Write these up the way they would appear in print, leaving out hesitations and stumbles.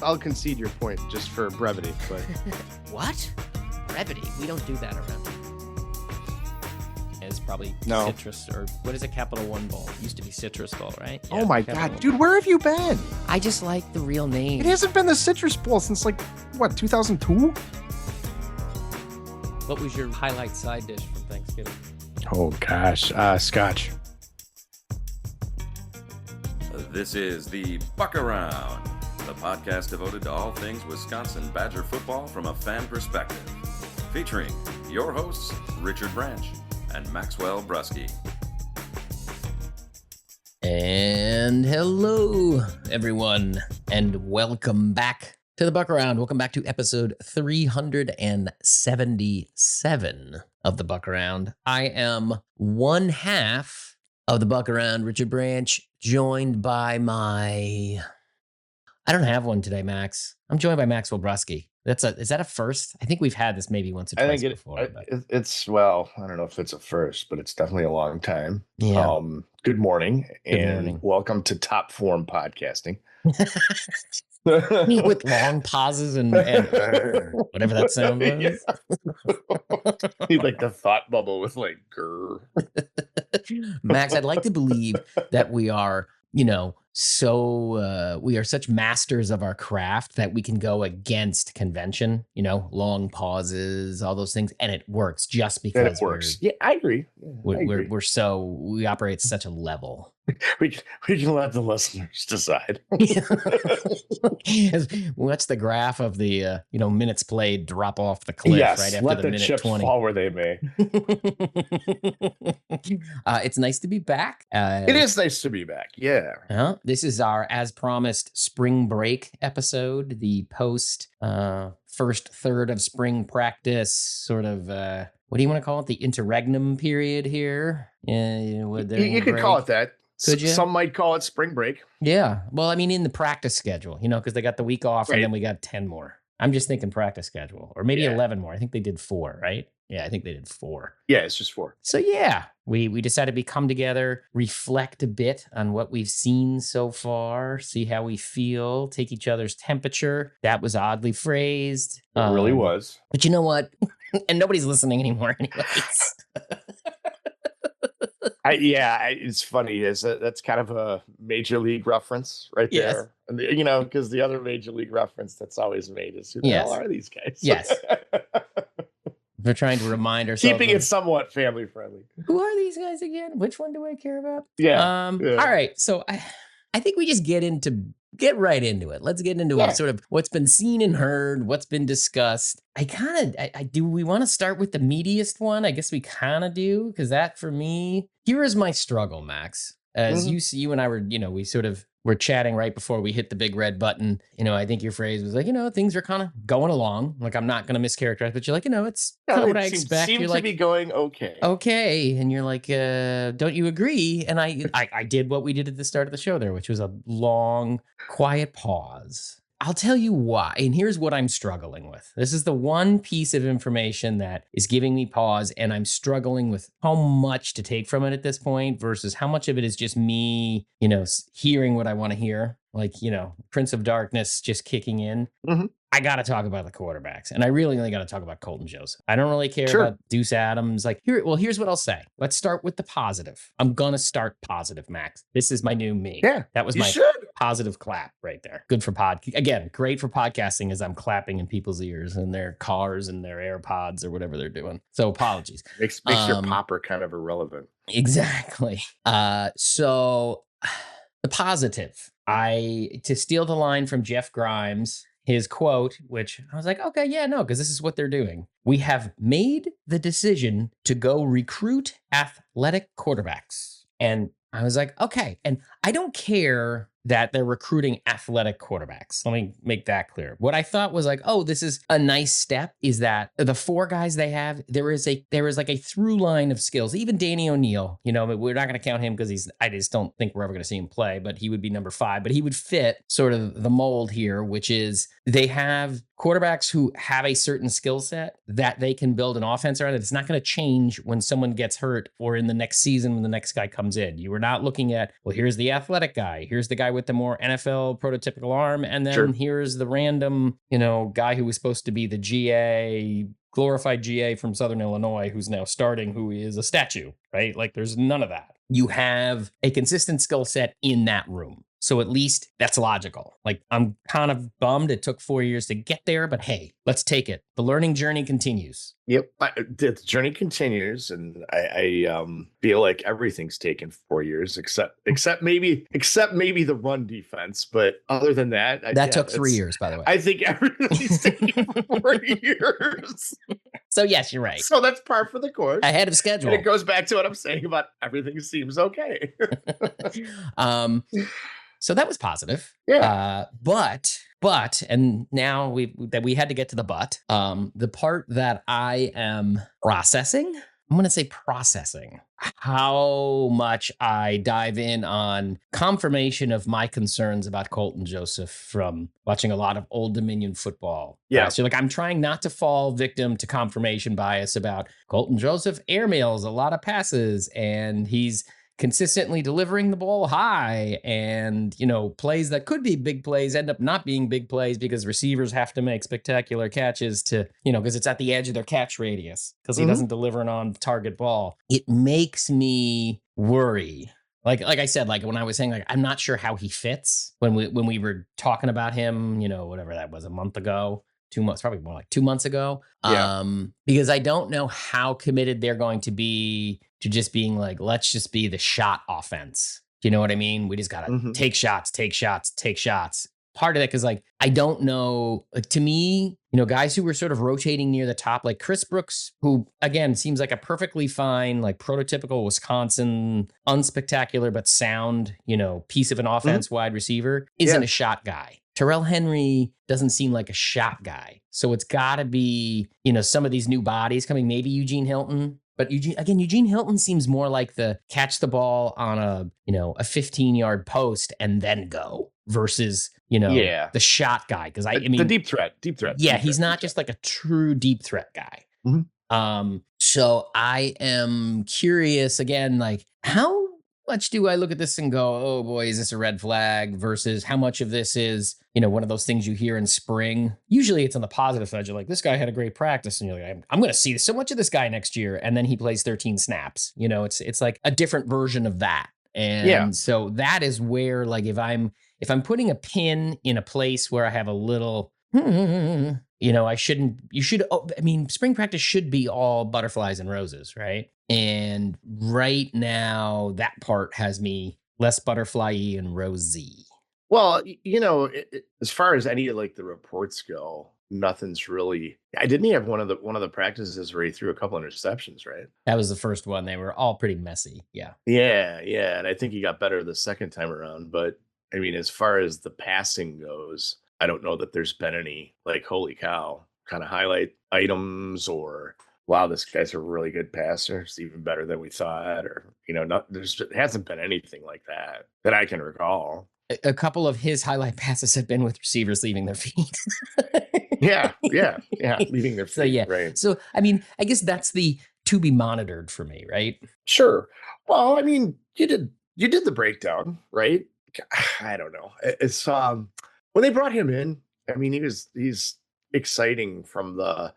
I'll concede your point just for brevity, but What? Brevity? We don't do that around here. It's probably No. Citrus, or what is a Capital One Bowl? It used to be Citrus Bowl, right? oh my Capital God, One. dude, where have you been? I just like the real name. It hasn't been the Citrus Bowl since like, what, 2002? What was your highlight side dish from Thanksgiving? Oh gosh, Scotch. This is the Buck Around, the podcast devoted to all things Wisconsin Badger football from a fan perspective. Featuring your hosts, Richard Branch and Maxwell Brusky. And hello, everyone, and welcome back to the Buck Around. Welcome back to episode 377 of the Buck Around. I am one half of the Buck Around, Richard Branch, joined by I don't have one today, Max. I'm joined by Maxwell Brusky. Is that a first? I think we've had this maybe once or I twice think before. But it's well, I don't know if it's a first, but it's definitely a long time. yeah. Good morning and morning. welcome to Top Form Podcasting. With long pauses and whatever that sound was. Need like the thought bubble with like grr. Max, I'd like to believe that we are, we are such masters of our craft that we can go against convention, long pauses, all those things, and it works just And because it works. Yeah, I agree. Yeah, I agree. we operate at such a level. We can let the listeners decide. Watch the graph of the minutes played drop off the cliff Yes, right after let the the minute chips 20. fall where they may. It's nice to be back. It is nice to be back. Yeah. This is our, as promised, spring break episode, the post first third of spring practice, sort of, what do you want to call it? The interregnum period here. You could call it that. Could you? Some might call it spring break. Yeah. Well, I mean, in the practice schedule, because they got the week off Right. and then we got 10 more. I'm just thinking practice schedule, or maybe Yeah. 11 more. I think they did 4, right? Yeah, I think they did 4. Yeah, it's just 4. So yeah, we decided to come together, reflect a bit on what we've seen so far, see how we feel, take each other's temperature. That was oddly phrased. It really was. But you know what? And nobody's listening anymore anyways. It's funny. That's kind of a major league reference right Yes. there. And because the other major league reference that's always made is who the Yes. hell are these guys? Yes. We're trying to remind ourselves. Keeping it somewhat family friendly. Who are these guys again? Which one do I care about? Yeah. Yeah. All right. So I think we just get right into it. Let's get into Yeah. sort of what's been seen and heard, what's been discussed. Do we want to start with the meatiest one? I guess we kind of do, because that for me, here is my struggle, Max. As you and I were, we're chatting right before we hit the big red button. I think your phrase was like, things are kind of going along. Like, I'm not going to mischaracterize, but you're like, it's kind of what I expect. Seems You're to like, be going okay. okay. And you're like, don't you agree? And I did what we did at the start of the show there, which was a long, quiet pause. I'll tell you why. And here's what I'm struggling with. This is the one piece of information that is giving me pause, and I'm struggling with how much to take from it at this point versus how much of it is just me, hearing what I want to hear. Like, Prince of Darkness just kicking in. Mhm. I got to talk about the quarterbacks, and I really only got to talk about Colton Joseph. I don't really care Sure. about Deuce Adams. Here's what I'll say. Let's start with the positive. I'm going to start positive, Max. This is my new me. Yeah. That was You my should. positive clap right there. Good for again, great for podcasting as I'm clapping in people's ears and their cars and their AirPods or whatever they're doing. So apologies. Makes your popper kind of irrelevant. Exactly. So the positive, to steal the line from Jeff Grimes, his quote, which I was like, okay, yeah, no, because this is what they're doing. We have made the decision to go recruit athletic quarterbacks. And I was like, okay. And I don't care that they're recruiting athletic quarterbacks. Let me make that clear. What I thought was like, oh, this is a nice step, is that the 4 guys they have, there is like a through line of skills. Even Danny O'Neal, we're not going to count him because I just don't think we're ever going to see him play, but he would be number 5. But he would fit sort of the mold here, which is they have quarterbacks who have a certain skill set that they can build an offense around. It's not going to change when someone gets hurt or in the next season when the next guy comes in. You are not looking at, well, here's the athletic guy, here's the guy with the more NFL prototypical arm, and then Sure. here's the random, guy who was supposed to be the GA, glorified GA from Southern Illinois, who's now starting, who is a statue, right? Like there's none of that. You have a consistent skill set in that room. So at least that's logical. Like I'm kind of bummed it took 4 years to get there, but hey, let's take it. The learning journey continues. Yep, the journey continues, and I feel like everything's taken 4 years, except maybe the run defense. But other than that, That took 3 years, by the way. I think everything's taken 4 years. So yes, you're right. So that's par for the course. Ahead of schedule. And it goes back to what I'm saying about everything seems okay. So that was positive. Yeah. But, and now we had to get to the but. The part that I am processing, I'm going to say processing how much I dive in on confirmation of my concerns about Colton Joseph from watching a lot of Old Dominion football. Yeah. So like I'm trying not to fall victim to confirmation bias about Colton Joseph airmails a lot of passes and he's consistently delivering the ball high, and plays that could be big plays end up not being big plays because receivers have to make spectacular catches to because it's at the edge of their catch radius because he doesn't deliver an on target ball. It makes me worry. Like I said, like when I was saying, like I'm not sure how he fits when we were talking about him, whatever that was, a month ago. 2 months, probably more like 2 months ago. Yeah. Because I don't know how committed they're going to be to just being like, let's just be the shot offense. Do you know what I mean? We just got to take shots. Part of that, because like, I don't know, like to me, guys who were sort of rotating near the top, like Chris Brooks, who again, seems like a perfectly fine, like prototypical Wisconsin, unspectacular, but sound, piece of an offense wide receiver, isn't a shot guy. Terrell Henry doesn't seem like a shot guy. So it's got to be, some of these new bodies coming, maybe Eugene Hilton. But Eugene Hilton seems more like the catch the ball on a 15-yard post and then go versus, the shot guy. Because the deep threat. Yeah, he's not just like a true deep threat guy. So I am curious again, like how much do I look at this and go, oh boy, is this a red flag versus how much of this is, one of those things you hear in spring? Usually it's on the positive side. You're like, this guy had a great practice. And you're like, I'm going to see so much of this guy next year. And then he plays 13 snaps. It's like a different version of that. And so that is where, like, if I'm putting a pin in a place where I have a little, spring practice should be all butterflies and roses, right? And right now, that part has me less butterfly-y and rosy. Well, as far as any like the reports go, nothing's really. I didn't have one of the practices where he threw a couple interceptions, right? That was the first one. They were all pretty messy. Yeah. Yeah, and I think he got better the second time around. But I mean, as far as the passing goes, I don't know that there's been any like holy cow kind of highlight items or wow, this guy's a really good passer. It's even better than we thought, or there hasn't been anything like that I can recall. A couple of his highlight passes have been with receivers leaving their feet. yeah, leaving their feet. So yeah, right. So I mean, I guess that's the to be monitored for me, right? Sure. Well, I mean, you did the breakdown, right? I don't know. It's when they brought him in, I mean, he's exciting from the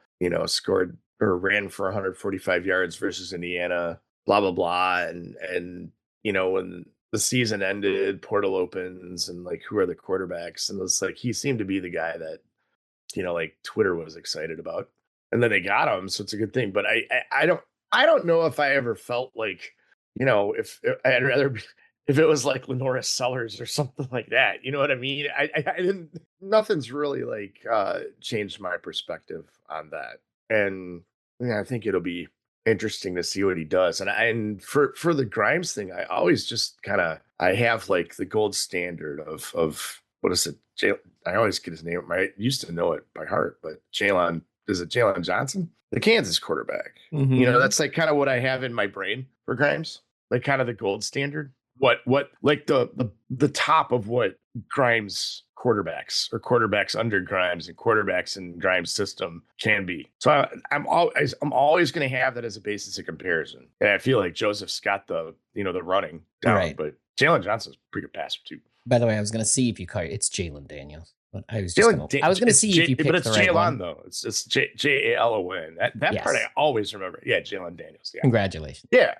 scored or ran for 145 yards versus Indiana, blah blah blah, and when the season ended, portal opens, and like who are the quarterbacks, and it's like he seemed to be the guy that like Twitter was excited about, and then they got him, so it's a good thing. But I don't know if I ever felt like if I'd rather be, if it was like Lenora Sellers or something like that, you know what I mean? I didn't. Nothing's really like changed my perspective on that, and I think it'll be interesting to see what he does. And for the Grimes thing, I always just I have like the gold standard of what is it? I always get his name. I used to know it by heart, but Jalen Johnson, the Kansas quarterback. That's like kind of what I have in my brain for Grimes, like kind of the gold standard. What like the top of what Grimes quarterbacks or quarterbacks under Grimes and quarterbacks in Grimes' system can be. So I'm always going to have that as a basis of comparison. And I feel like Joseph's got the running down, Right. but Jalen Johnson's a pretty good passer too. By the way, I was going to see if you call it's Jalen Daniels, but I was Jalen, just I was going to see if you picked but it's the right Jalen one. though. It's Jalon. That Yes. part I always remember. Yeah, Jalen Daniels. Yeah, Congratulations. yeah.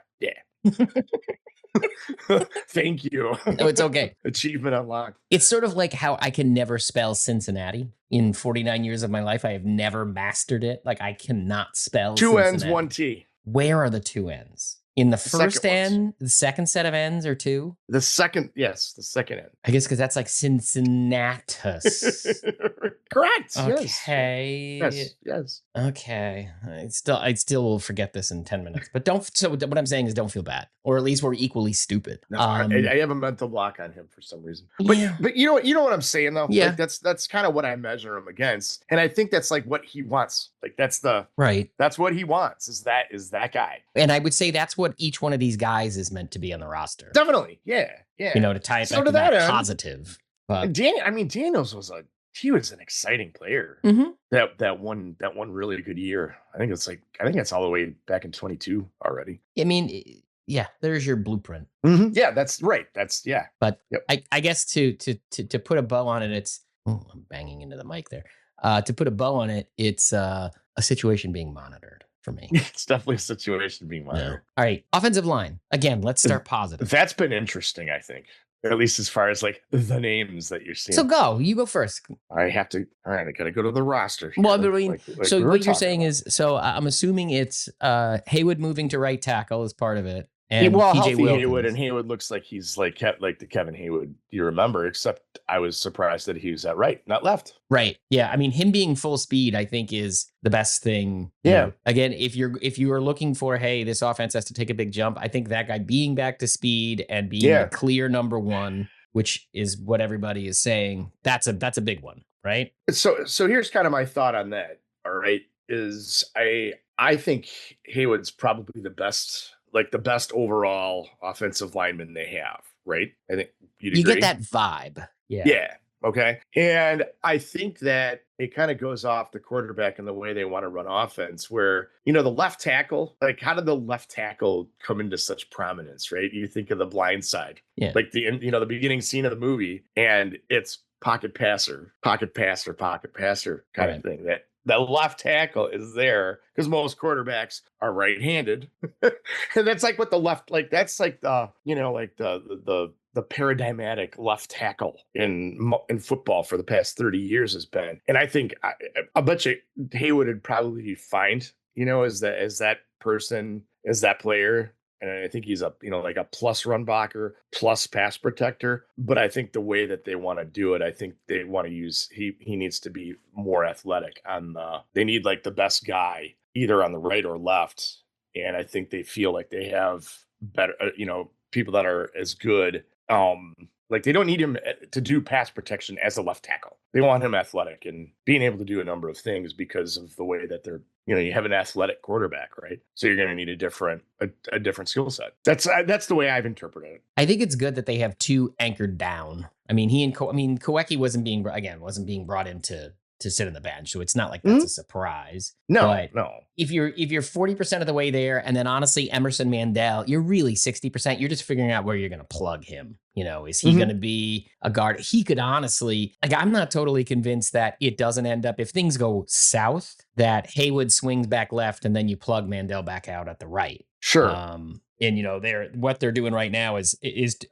Thank you. No, it's okay. Achievement unlocked. It's sort of like how I can never spell Cincinnati. In 49 years of my life, I have never mastered it. Like I cannot spell Two Cincinnati. N's, one T. Where are the two N's? In the second first ones. N, the second set of N's or two? The second N. I guess because that's like Cincinnatus. Correct. Okay. Yes. Okay. I still will forget this in 10 minutes. But so what I'm saying is don't feel bad. Or at least we're equally stupid. No, I have a mental block on him for some reason. But Yeah. but you know what I'm saying though? Yeah. Like, that's kind of what I measure him against. And I think that's like what he wants. Like that's Right. what he wants is that guy. And I would say that's what each one of these guys is meant to be on the roster. Definitely. Yeah. You know, to tie it So back to to that that end- positive. But And Daniels was an exciting player. Mhm. That one really good year. I think it's all the way back in 22 already. I mean, yeah, there's your blueprint. Yeah, that's right. That's yeah. But Yep. I guess to put a bow on it, it's I'm banging into the mic there. To put a bow on it, it's a situation being monitored for me. It's definitely a situation being monitored. All right, offensive line. Again, let's start positive. That's been interesting, I think. At least as far as like the names that you're seeing. So you go first. I gotta go to the roster. Well, I here, mean, like so we were what you're talking saying about. is, so I'm assuming it's Haywood moving to right tackle is part of it, and healthy PJ Wilkins. Haywood, and Haywood looks like he's like the Kevin Haywood you remember, except I was surprised that he was at right, not left. Right. Yeah. I mean, him being full speed, I think, is the best thing. Yeah. Again, if you are looking for, hey, this offense has to take a big jump, I think that guy being back to speed and being the clear number one, which is what everybody is saying, that's a big one, right? So here's kind of my thought on that. All right, is I think Haywood's probably the best overall offensive lineman they have. Right? I think you get that vibe. Yeah. Yeah. Okay. And I think that it kind of goes off the quarterback and the way they want to run offense, where, the left tackle, like how did the left tackle come into such prominence, right? You think of The Blind Side, like the beginning scene of the movie, and it's pocket passer kind of thing. That left tackle is there because most quarterbacks are right-handed. And that's like what the left, like that's like the, the paradigmatic left tackle in football for the past 30 years has been. And I think I bet you Haywood would probably be fine, as that person, as that player. And I think he's a plus run blocker, plus pass protector. But I think the way that they want to do it, I think they want to use, he needs to be more athletic they need like the best guy either on the right or left. And I think they feel like they have better, people that are as good. Like they don't need him to do pass protection as a left tackle. They want him athletic and being able to do a number of things because of the way that they're, you have an athletic quarterback, right? So you're going to need a different skill set. That's the way I've interpreted it. I think it's good that they have two anchored down. I mean, Kawecki wasn't being brought in to sit on the bench, so it's not like that's a surprise. No. If you're 40% of the way there, and then honestly, Emerson Mandel, you're really 60%. You're just figuring out where you're going to plug him. Is he going to be a guard? He could honestly, I'm not totally convinced that it doesn't end up, if things go south, that Haywood swings back left and then you plug Mandel back out at the right. Sure. And what they're doing right now is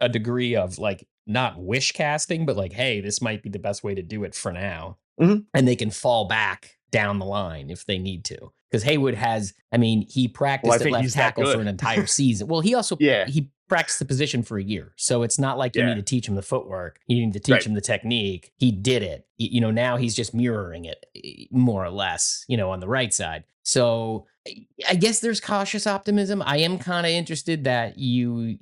a degree of like not wish casting, but like, hey, this might be the best way to do it for now. Mm-hmm. And they can fall back down the line if they need to. Because Haywood he practiced at left tackle for an entire season. Well, he also he practiced the position for a year. So it's not like you need to teach him the footwork. You need to teach him the technique. He did it. Now he's just mirroring it more or less, on the right side. So I guess there's cautious optimism. I am kind of interested that you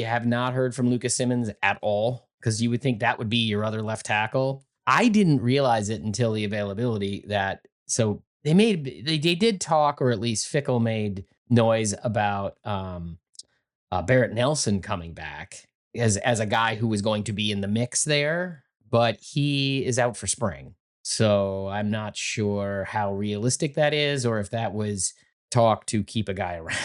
have not heard from Lucas Simmons at all, because you would think that would be your other left tackle. I didn't realize it until the availability so they did talk, or at least Fickle made noise about Barrett Nelson coming back as a guy who was going to be in the mix there. but he is out for spring. So I'm not sure how realistic that is, or if that was talk to keep a guy around.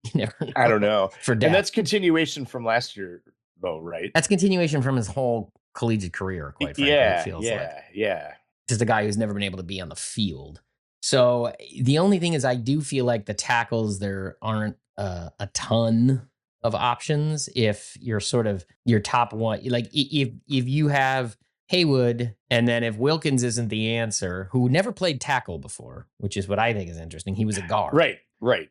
You never know. I don't know. For And depth. that's continuation from last year, though, right? That's continuation from his whole collegiate career, quite frankly, it feels like. Yeah. Just a guy who's never been able to be on the field. So the only thing is, I do feel like the tackles, there aren't a ton of options. If you're sort of your top one, like if you have Haywood, and then if Wilkins isn't the answer, who never played tackle before, which is what I think is interesting. He was a guard. Right.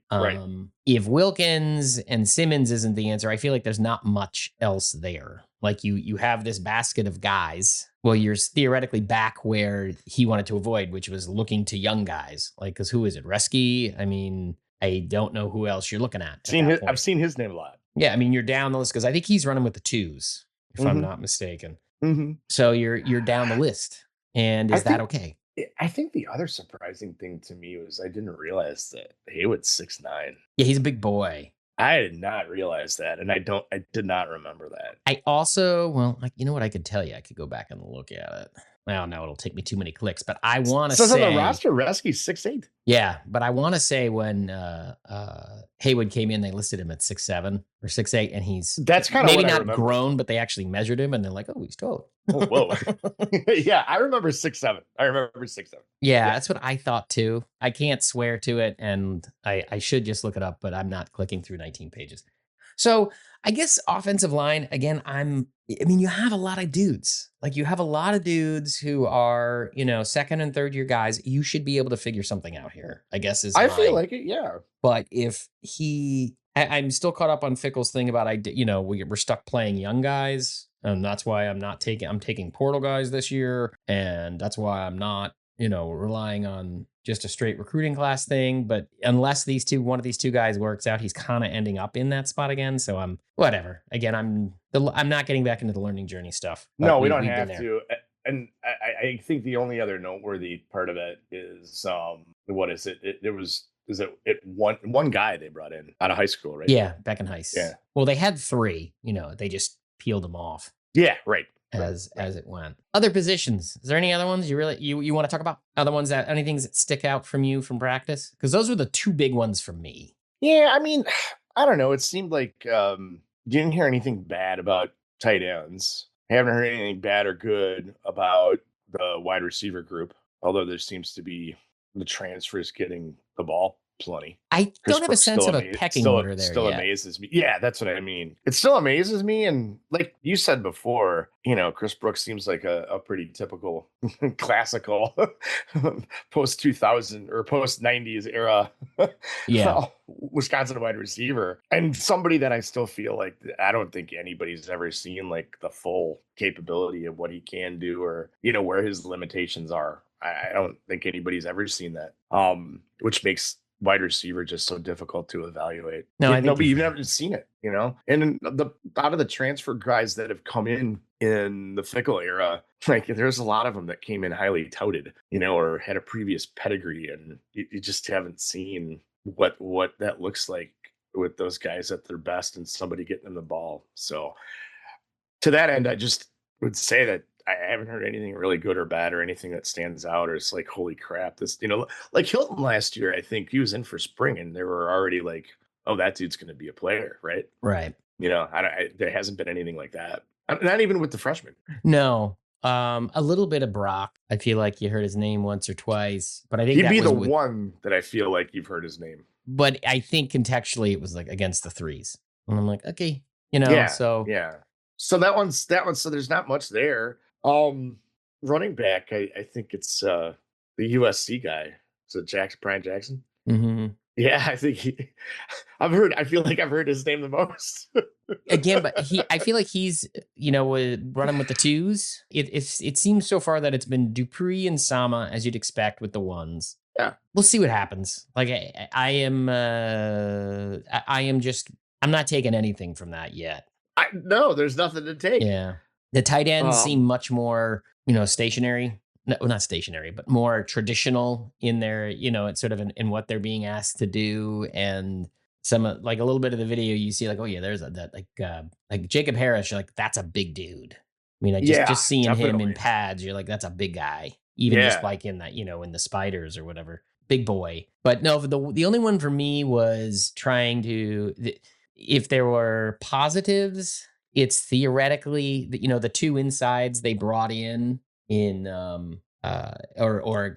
If Wilkins and Simmons isn't the answer, I feel like there's not much else there. Like you have this basket of guys. Well, you're theoretically back where he wanted to avoid, which was looking to young guys. Like, because who is it? Resky? I mean, I don't know who else you're looking at. I've seen his name a lot. Yeah, I mean, you're down the list because I think he's running with the twos, if I'm not mistaken. So you're down the list, and is that okay? I think the other surprising thing to me was I didn't realize that Haywood's 6'9". Yeah, he's a big boy. I did not realize that, and I did not remember that. I also, well, like, you know what I could tell you? I could go back and look at it. Well, no, it'll take me too many clicks, but I want to say... on the roster, Resky's 6'8". Yeah, but I want to say when Haywood came in, they listed him at 6'7" or 6'8", and he's... That's kind of maybe not grown, but they actually measured him, and they're like, oh, he's tall. Oh, whoa. Yeah, I remember 6'7". Yeah, that's what I thought too. I can't swear to it, and I should just look it up, but I'm not clicking through 19 pages. So I guess offensive line, again, I mean, you have a lot of dudes. Like, you have a lot of dudes who are, second and third year guys. You should be able to figure something out here, I guess is I feel like it, yeah. But if I'm still caught up on Fickell's thing about, we're stuck playing young guys. And that's why I'm taking portal guys this year. And that's why I'm not, relying on just a straight recruiting class thing. But unless one of these two guys works out, he's kind of ending up in that spot again. So I'm whatever. Again, I'm not getting back into the learning journey stuff. No, we don't have to. And I think the only other noteworthy part of it is what is it? Is it one guy they brought in out of high school, right? Yeah, Beck and Heiss. Yeah. Well, they had 3. They just peeled them off. Yeah, right. As it went. Other positions. Is there any other ones you want to talk about? Other ones anything that stick out from you from practice? Because those were the 2 big ones for me. Yeah, I mean, I don't know. It seemed like you didn't hear anything bad about tight ends. I haven't heard anything bad or good about the wide receiver group, although there seems to be the transfers getting the ball plenty. I don't have a sense of a pecking order there. Still amazes me. Yeah, that's what I mean. It still amazes me. And like you said before, Chris Brooks seems like a pretty typical classical post 2000 or post 90s era Wisconsin wide receiver. And somebody that I still feel like I don't think anybody's ever seen like the full capability of what he can do or, where his limitations are. I don't think anybody's ever seen that, which makes wide receiver just so difficult to evaluate. No, I think you've never seen it, And out of the transfer guys that have come in the Fickell era, like there's a lot of them that came in highly touted, or had a previous pedigree, and you just haven't seen what that looks like with those guys at their best and somebody getting them the ball. So to that end, I just would say that I haven't heard anything really good or bad or anything that stands out or it's like, holy crap, this, like Hilton last year, I think he was in for spring and they were already like, oh, that dude's going to be a player. Right. Right. There hasn't been anything like that. Not even with the freshmen. No. A little bit of Brock. I feel like you heard his name once or twice, but I think he'd be the one that I feel like you've heard his name. But I think contextually it was like against the threes. And I'm like, okay, so. Yeah. So that one's, so there's not much there. Running back, I think it's the USC guy. Is it Brian Jackson? Mm-hmm. Yeah, I think I feel like I've heard his name the most. Again, but I feel like he's, running with the twos. It seems so far that it's been Dupree and Sama, as you'd expect with the ones. Yeah. We'll see what happens. Like I'm not taking anything from that yet. No, there's nothing to take. Yeah. The tight ends seem much more, stationary. No, not stationary, but more traditional in their, it's sort of in what they're being asked to do. And some like a little bit of the video you see like, oh yeah, there's that like Jacob Harris, like that's a big dude, mean, Yeah, just seeing him in definitely. pads, you're like, that's a big guy. Even just Yeah. like in that, in the spiders or whatever, big boy. But no, the only one for me was trying to, if there were positives, it's theoretically, the two insides they brought in or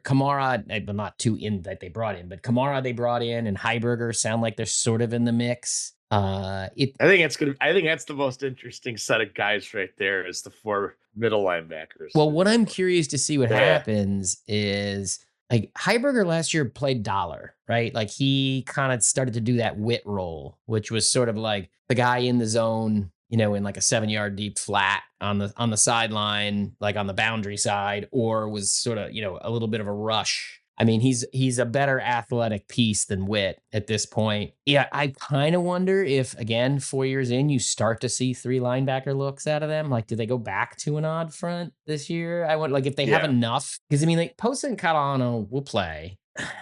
Kamara, but not two in that they brought in, but Kamara they brought in and Heiberger sound like they're sort of in the mix. I think that's the most interesting set of guys right there is the 4 middle linebackers. Well, what I'm curious to see what Yeah. happens is like Heiberger last year played dollar, right? Like he kind of started to do that wit roll, which was sort of like the guy in the zone, in like a 7-yard deep flat on the sideline, like on the boundary side, or was sort of, a little bit of a rush. I mean, he's a better athletic piece than Witt at this point. Yeah, I kind of wonder if, again, 4 years in, you start to see 3 linebacker looks out of them. Like, do they go back to an odd front this year? I want, like, if they have Yeah. enough, because I mean, like Posa and Catalano will play,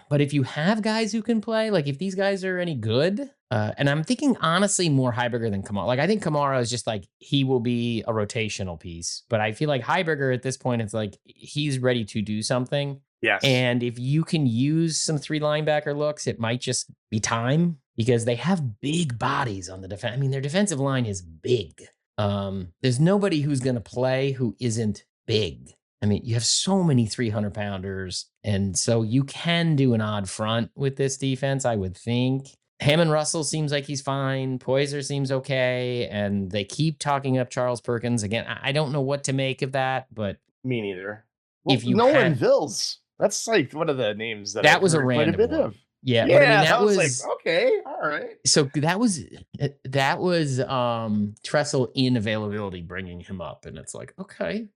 but if you have guys who can play, like if these guys are any good, and I'm thinking honestly more Heiberger than Kamara. Like I think Kamara is just like he will be a rotational piece, but I feel like Heiberger at this point, it's like he's ready to do something. Yes. And if you can use some 3 linebacker looks, it might just be time because they have big bodies on the defense. I mean, their defensive line is big. There's nobody who's going to play who isn't big. I mean, you have so many 300-pounders, and so you can do an odd front with this defense, I would think. Hammond Russell seems like he's fine. Poyser seems okay, and they keep talking up Charles Perkins. Again, I don't know what to make of that, but Me neither. If you Nolan had- Vills, that's like one of the names that that I've was a heard quite random bit one. of. Yeah, Yeah, but I mean, that was like, okay, all right. so that was Tressel in availability bringing him up, and it's like, okay,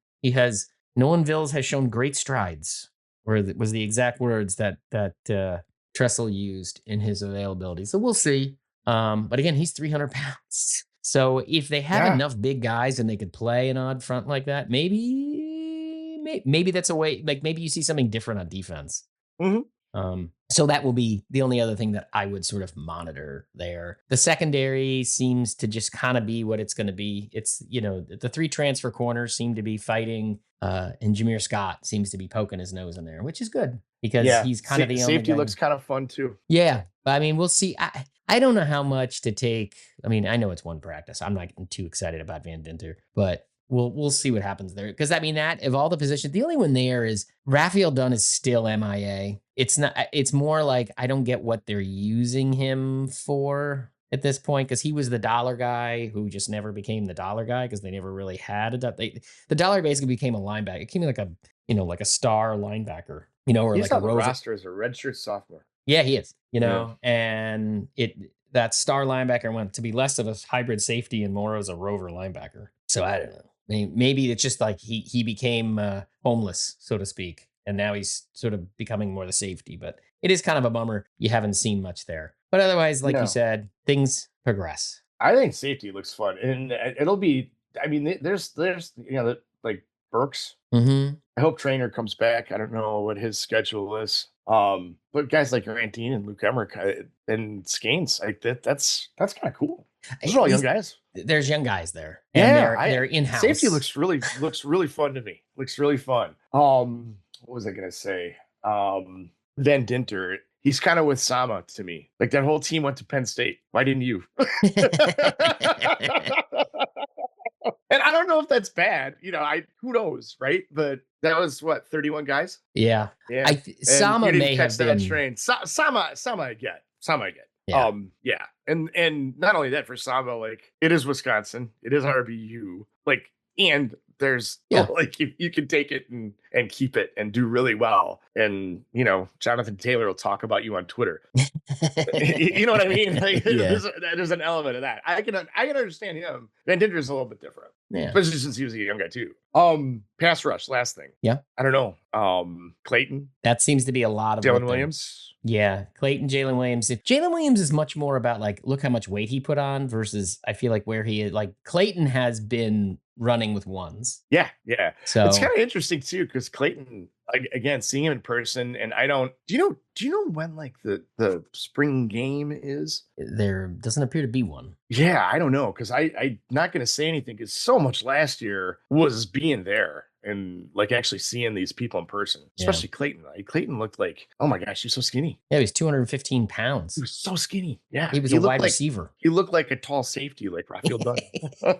Nolan Vills has shown great strides, was the exact words that Tressel used in his availability. So we'll see. But again, he's 300 pounds. So if they have Yeah. enough big guys and they could play an odd front like that, maybe that's a way. Like maybe you see something different on defense. Mhm. So that will be the only other thing that I would sort of monitor there. The secondary seems to just kind of be what it's going to be. It's, the 3 transfer corners seem to be fighting, and Jameer Scott seems to be poking his nose in there, which is good because he's kind of the only safety guy. looks kind of fun too. Yeah. But I mean, we'll see. I don't know how much to take. I mean, I know it's one practice. I'm not getting too excited about Van Dinter, but we'll see what happens there. Because I mean, that of all the positions, the only one there is Raphael Dunn is still MIA. It's not. It's more like I don't get what they're using him for at this point because he was the dollar guy who just never became the dollar guy because they never really had the dollar basically became a linebacker. It became like a star linebacker, or He's like a on the Rosa. roster as a redshirt sophomore. Yeah, he is, and that star linebacker went to be less of a hybrid safety and more as a rover linebacker. So I don't know. I mean, maybe it's just like he became homeless, so to speak, and now he's sort of becoming more the safety. But it is kind of a bummer you haven't seen much there. But otherwise, like No. you said, things progress. I think safety looks fun, and it'll be. I mean, there's like Burks. Mm-hmm. I hope Trainer comes back. I don't know what his schedule is. But guys like Grantine and Luke Emmerich and Skeins, like that's kind of cool. Those are all young guys. There's young guys there, and they're in-house. Safety looks really fun to me. Looks really fun. What was I gonna say? Van Dinter. He's kind of with Sama to me. Like that whole team went to Penn State. Why didn't you? And I don't know if that's bad. Who knows, right? But that was what 31 guys. Yeah, Yeah. Sama may have that been. train. Sama I get. Yeah. Yeah. And not only that for Sama, like it is Wisconsin, it is RBU, like, and there's like you can take it and keep it and do really well. And Jonathan Taylor will talk about you on Twitter. You know what I mean? Like, there's an element of that. I can understand him. Van Dinter is a little bit different. Yeah. Especially since he was a young guy too. Pass rush, last thing. Yeah. I don't know. Clayton, That seems to be a lot of Jalen Williams. Yeah, Clayton, Jalen Williams. If Jalen Williams is much more about like, look how much weight he put on versus I feel like where he is. Like Clayton has been running with ones. Yeah. So It's kind of interesting too, because Clayton, again, seeing him in person, and I don't. Do you know when like the spring game is? there doesn't appear to be one. Yeah, I don't know, because I'm not going to say anything, because so much last year was being there and like actually seeing these people in person, especially Clayton. Like, Clayton looked like, oh my gosh, he's so skinny. Yeah, he was 215 pounds. He was so skinny. Yeah, He was a looked wide like, receiver. He looked like a tall safety, like Rafael Dunn.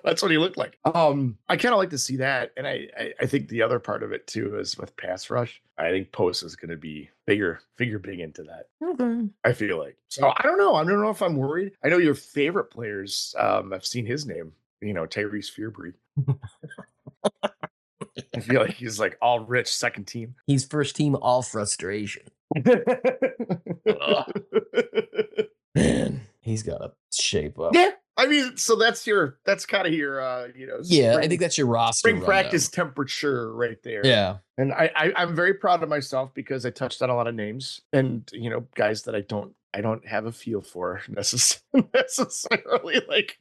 That's what he looked like. I kind of like to see that, and I think the other part of it too is with pass rush. I think Post is going to be figure big into that. Okay. I feel like. So I don't know. I don't know if I'm worried. I know your favorite players. I've seen his name. Tyrese Fearbury. I feel like he's like all rich second team. He's first team all frustration. Man, he's got to shape up. Yeah. I mean, so that's kind of your Yeah, I think that's your roster. spring rundown. practice temperature right there. Yeah. And I'm very proud of myself, because I touched on a lot of names and guys that I don't have a feel for necessarily. Like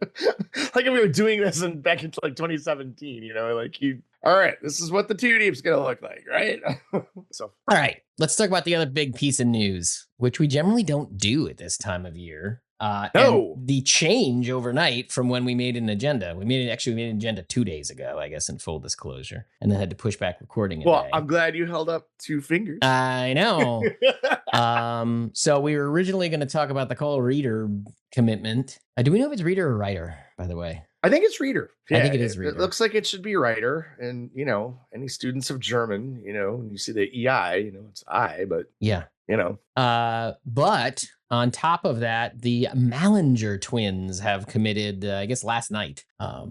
if we were doing this back into like 2017, all right, this is what the two team's gonna look like, right? So All right, let's talk about the other big piece of news, which we generally don't do at this time of year. No. And the change overnight from when we made an agenda. We made an agenda 2 days ago, I guess, in full disclosure, and then had to push back recording a well, day. I'm glad you held up 2 fingers. I know. So we were originally going to talk about the Cole Reader commitment. Do we know if it's Reader or Writer, by the way? I think it's Reader. I think it is Reader. It looks like it should be Writer. And, any students of German, when you see the EI, it's I, but, Yeah. But on top of that, the Mallinger twins have committed, I guess, last night.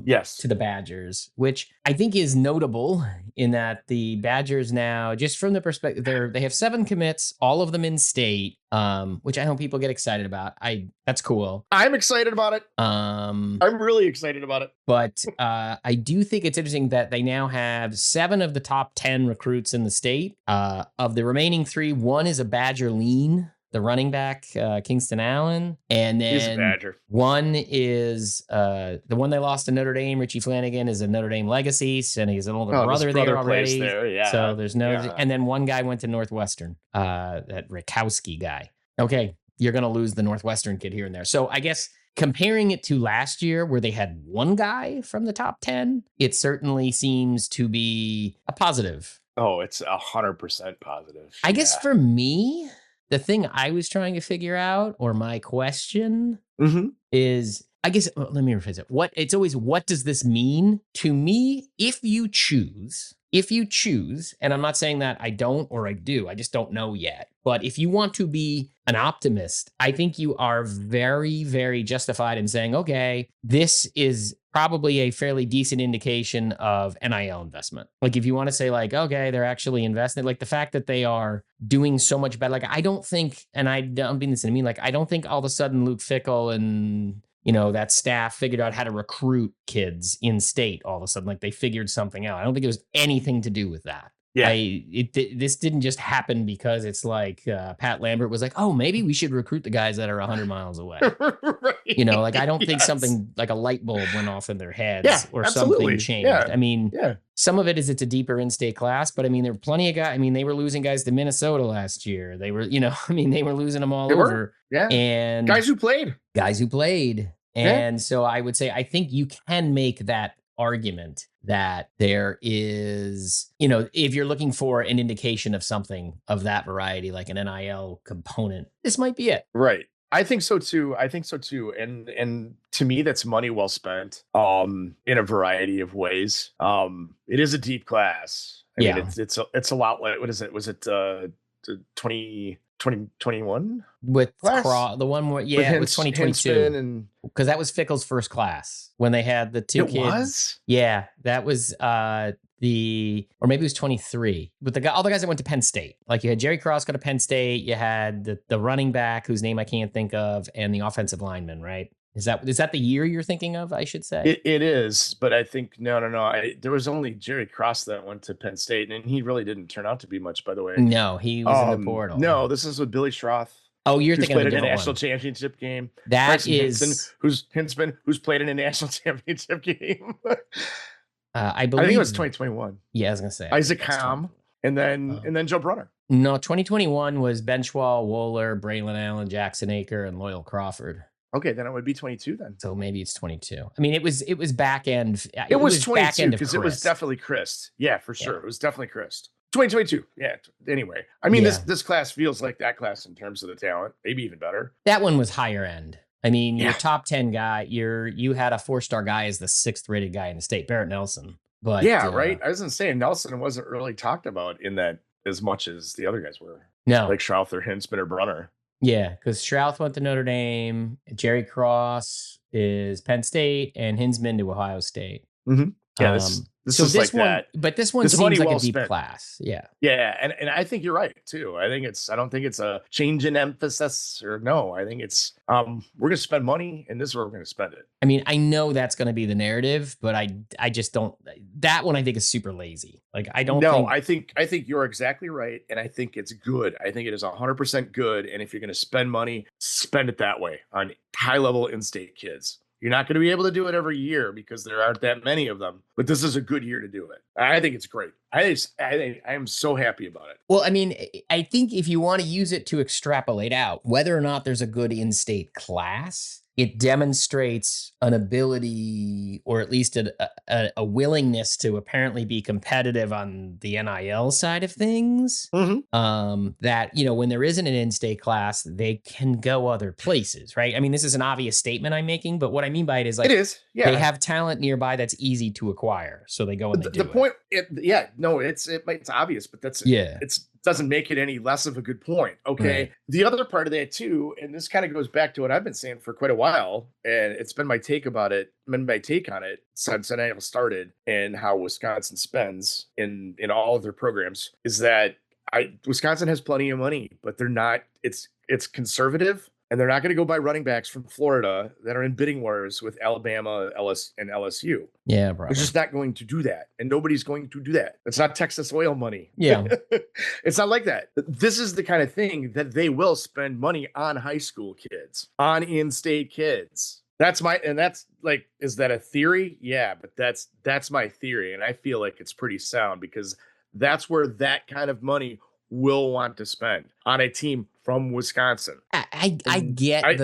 Yes. To the Badgers, which I think is notable in that the Badgers now, just from the perspective, they have 7 commits, all of them in state, which I know people get excited about. That's cool. I'm excited about it. I'm really excited about it. But I do think it's interesting that they now have 7 of the top 10 recruits in the state. Of the remaining 3, 1 is a Badger lean, the running back, Kingston Allen. And He's a then Badger. 1 is the one they lost to Notre Dame, Richie Flanagan, is a Notre Dame legacy, and he's an older brother there plays already. there, yeah. So there's no, Yeah. and then 1 guy went to Northwestern, that Rakowski guy. Okay, you're going to lose the Northwestern kid here and there. So I guess comparing it to last year where they had 1 guy from the top 10, it certainly seems to be a positive. Oh, it's 100% positive. I guess for me, the thing I was trying to figure out, or my question, is, I guess, let me rephrase it. It's always, what does this mean? To me, if you choose, and I'm not saying that I don't or I do, I just don't know yet. But if you want to be an optimist, I think you are very, very justified in saying, okay, this is probably a fairly decent indication of NIL investment. Like if you want to say like, okay, they're actually investing, like the fact that they are doing so much better. Like I don't think, and I don't mean this to mean, like I don't think all of a sudden Luke Fickell and that staff figured out how to recruit kids in state all of a sudden. Like they figured something out. I don't think it was anything to do with that. Yeah. This didn't just happen because it's like Pat Lambert was like, oh, maybe we should recruit the guys that are 100 miles away. Right. Like I don't think something like a light bulb went off in their heads or absolutely. something changed. Yeah. I mean, some of it is it's a deeper in-state class, but I mean, there were plenty of guys. I mean, they were losing guys to Minnesota last year. They were, they were losing them all over. Yeah. And guys who played. And so I would say, I think you can make that argument that there is, if you're looking for an indication of something of that variety, like an NIL component, this might be it. Right. I think so too. And to me, that's money well spent, in a variety of ways. It is a deep class. I mean, it's a lot like, what is it? Was it 2021 with class? The one where, it was 2022, because that was Fickell's first class when they had the 2 kids. Yeah, that was or maybe it was 23, but all the guys that went to Penn State. Like you had Jerry Cross go to Penn State, you had the running back whose name I can't think of, and the offensive lineman, right? Is that the year you're thinking of, I should say? It is, but I think, no. There was only Jerry Cross that went to Penn State, and he really didn't turn out to be much, by the way. No, he was in the portal. No, this is with Billy Schroth. Oh, you're thinking of a played in a different national one. championship game. That Bryson is Hintzman, who's played in a national championship game. I I believe think it was 2021. Yeah, I was gonna say Isaac that's Ham, 2020. and then Joe Brunner. No, 2021 was Benchwall, Wohler, Braylon Allen, Jackson Aker, and Loyal Crawford. Okay, then it would be 22 then. So maybe it's 22. I mean, it was back end. It was back 22 end of because it was Chris. definitely Christ. Yeah, for sure. Yeah. It was definitely Christ. 2022. Yeah. Anyway, I mean, Yeah. this class feels like that class in terms of the talent, maybe even better. That one was higher end. I mean, your Yeah. top 10 guy, you had a 4-star guy as the 6th rated guy in the state, Barrett Nelson. But Yeah, right. I wasn't saying Nelson wasn't really talked about in that as much as the other guys were, No, like Schrauther, Hinsman, or Brunner. yeah, because Strouth went to Notre Dame, Jerry Cross is Penn State, and Hinsman to Ohio State. Yeah, this so is this like one, that. but this one This seems money like well a deep spent. class. Yeah. Yeah, and I think you're right too. I don't think it's a change in emphasis or no. I think it's we're gonna spend money and this is where we're gonna spend it. I mean, I know that's going to be the narrative, but I just don't. That one I think is super lazy. Like I don't. No, think, I think you're exactly right, and I think it's good. I think it is 100% good. And if you're gonna spend money, spend it that way on high level in-state kids. You're not going to be able to do it every year because there aren't that many of them. But this is a good year to do it. I think it's great. I am so happy about it. Well, I mean, I think if you want to use it to extrapolate out whether or not there's a good in-state class, it demonstrates an ability or at least a willingness to apparently be competitive on the NIL side of things. That, when there isn't an in-state class, they can go other places, right? I mean, this is an obvious statement I'm making, but what I mean by it is like It is. Yeah. they have talent nearby that's easy to acquire. So they go and they do the point. It's obvious, but it doesn't make it any less of a good point. Okay. Right. The other part of that too, and this kind of goes back to what I've been saying for quite a while, and it's been my take on it since NIL started and how Wisconsin spends in all of their programs is that Wisconsin has plenty of money, but they're not. It's conservative. And they're not going to go buy running backs from Florida that are in bidding wars with Alabama, and LSU. Yeah, probably. They're just not going to do that. And nobody's going to do that. It's not Texas oil money. Yeah. It's not like that. This is the kind of thing that they will spend money on high school kids, on in-state kids. Is that a theory? Yeah, but that's my theory. And I feel like it's pretty sound because that's where that kind of money will want to spend on a team from Wisconsin. I get I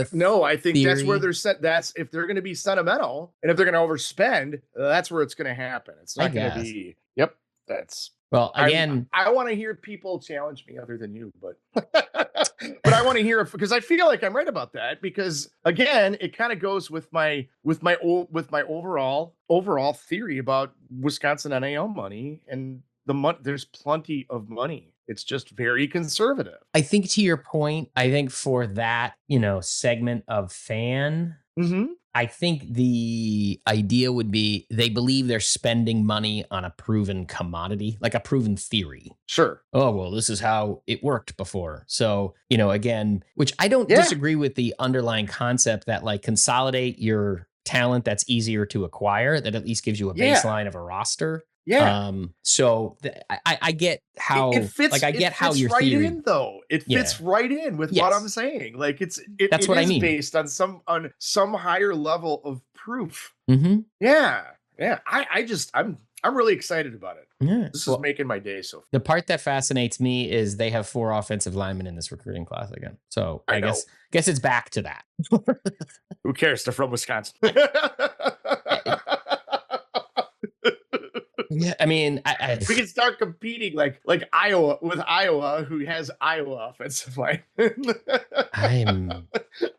think theory. that's where they're set. That's if they're going to be sentimental and if they're going to overspend, that's where it's going to happen. It's not going to be. Yep, that's. Well, again, I want to hear people challenge me other than you, but but I want to hear it because I feel like I'm right about that because again, it kind of goes with my overall theory about Wisconsin NIL money and the money. There's plenty of money. It's just very conservative. I think to your point, I think for that, segment of fan, I think the idea would be they believe they're spending money on a proven commodity, like a proven theory. Sure. Oh, well, this is how it worked before. So, again, which I don't disagree with the underlying concept that like consolidate your talent that's easier to acquire, that at least gives you a baseline of a roster. Yeah. So I get how it fits. Like I get how your right theory in though. It fits right in with what I'm saying. Like that's what I mean. Based on some higher level of proof. Mm-hmm. Yeah. Yeah. I'm really excited about it. Yeah. This is making my day so far. The part that fascinates me is they have 4 offensive linemen in this recruiting class again. So I guess it's back to that. Who cares? They're from Wisconsin. Yeah, I mean, we can start competing like Iowa with Iowa, who has Iowa offensive line.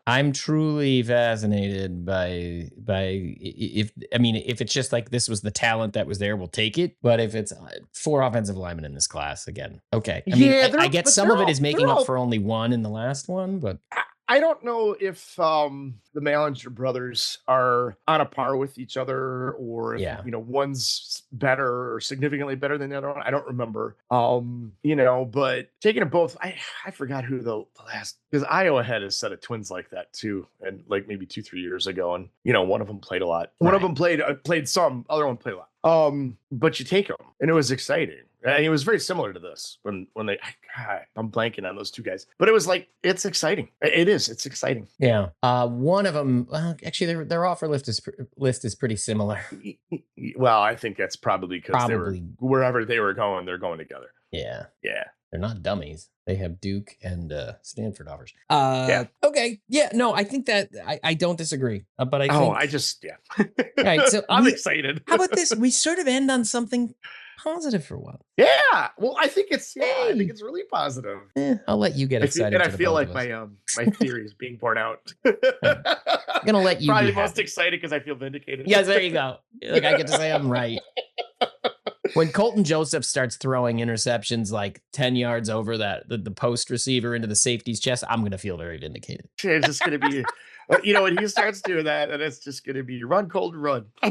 I'm truly fascinated by if it's just like this was the talent that was there, we'll take it. But if it's 4 offensive linemen in this class again, okay. I get some of it is making up for only 1 in the last one, but I don't know if the Mallinger brothers are on a par with each other or if, one's better or significantly better than the other one. I don't remember. But taking them both, I forgot who the last, because Iowa had a set of twins like that too. And like maybe 2-3 years ago. And, one of them played a lot. One of them played some, other one played a lot. But you take them and it was exciting. And it was very similar to this when I'm blanking on those 2 guys, but it was like, it's exciting. It is. It's exciting. Yeah. One one of them, well, actually, their offer list is pretty similar. Well, I think that's probably because they were Probably. wherever they were going, they're going together. Yeah. Yeah. They're not dummies. They have Duke and Stanford offers. Yeah. Okay. Yeah. No, I think that I don't disagree. But I think. Yeah. Right. So I'm excited. How about this? We sort of end on something positive for once. Yeah. Well, I think it's I think it's really positive. I'll let you get excited. And I feel like my theory is being borne out. I'm gonna let you probably be most happy. excited because I feel vindicated. Yes, there you go. Like I get to say I'm right. When Colton Joseph starts throwing interceptions like 10 yards over the post receiver into the safety's chest, I'm going to feel very vindicated. It's just going to be, when he starts doing that, and it's just going to be run, Colton, run. I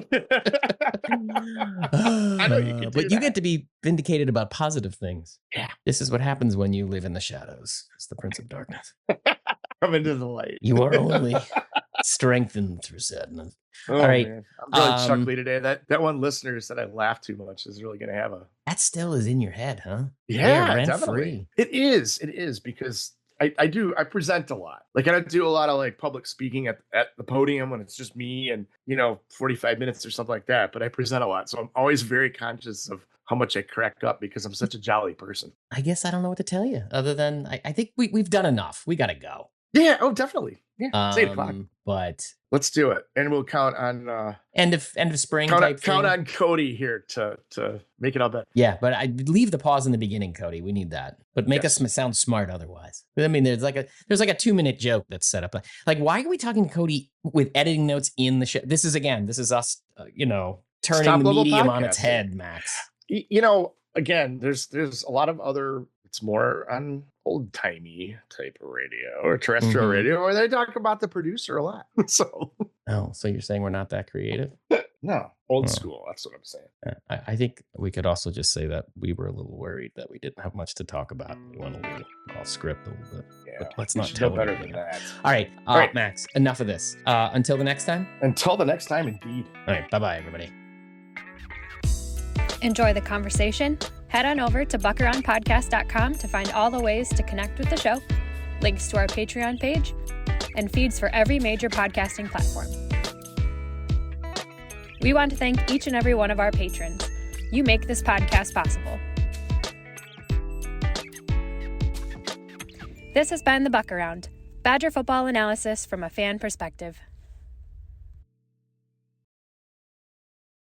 know you can do but you get to be vindicated about positive things. Yeah. This is what happens when you live in the shadows. It's the Prince of Darkness. Come into the light. You are only strengthened through sadness. Oh, all right. Man. I'm really chuckly today. That one listener said I laugh too much is really going to have a... That still is in your head, huh? Yeah, rent-free. It is because I present a lot. Like I do a lot of like public speaking at the podium when it's just me and 45 minutes or something like that. But I present a lot, so I'm always very conscious of how much I crack up because I'm such a jolly person. I guess I don't know what to tell you other than I think we've done enough. We got to go. Yeah. Oh, definitely. Yeah. It's 8 o'clock. But let's do it, and we'll count on end of spring. Count on Cody here to make it all better. Yeah, but I leave the pause in the beginning, Cody. We need that, but make us sound smart otherwise. I mean, there's like a 2-minute joke that's set up. Like, why are we talking to Cody with editing notes in the show? This is us, turning the medium on its head, Max. Again, there's a lot of other. It's more on old-timey type of radio or terrestrial radio where they talk about the producer a lot. So you're saying we're not that creative? No, old school. That's what I'm saying. I think we could also just say that we were a little worried that we didn't have much to talk about. We went a little off script a little bit. Yeah, but let's not tell better than that. All right, Max, enough of this. Until the next time? Until the next time, indeed. All right, bye-bye, everybody. Enjoy the conversation? Head on over to buckaroundpodcast.com to find all the ways to connect with the show, links to our Patreon page, and feeds for every major podcasting platform. We want to thank each and every one of our patrons. You make this podcast possible. This has been The Buck Around, Badger football analysis from a fan perspective.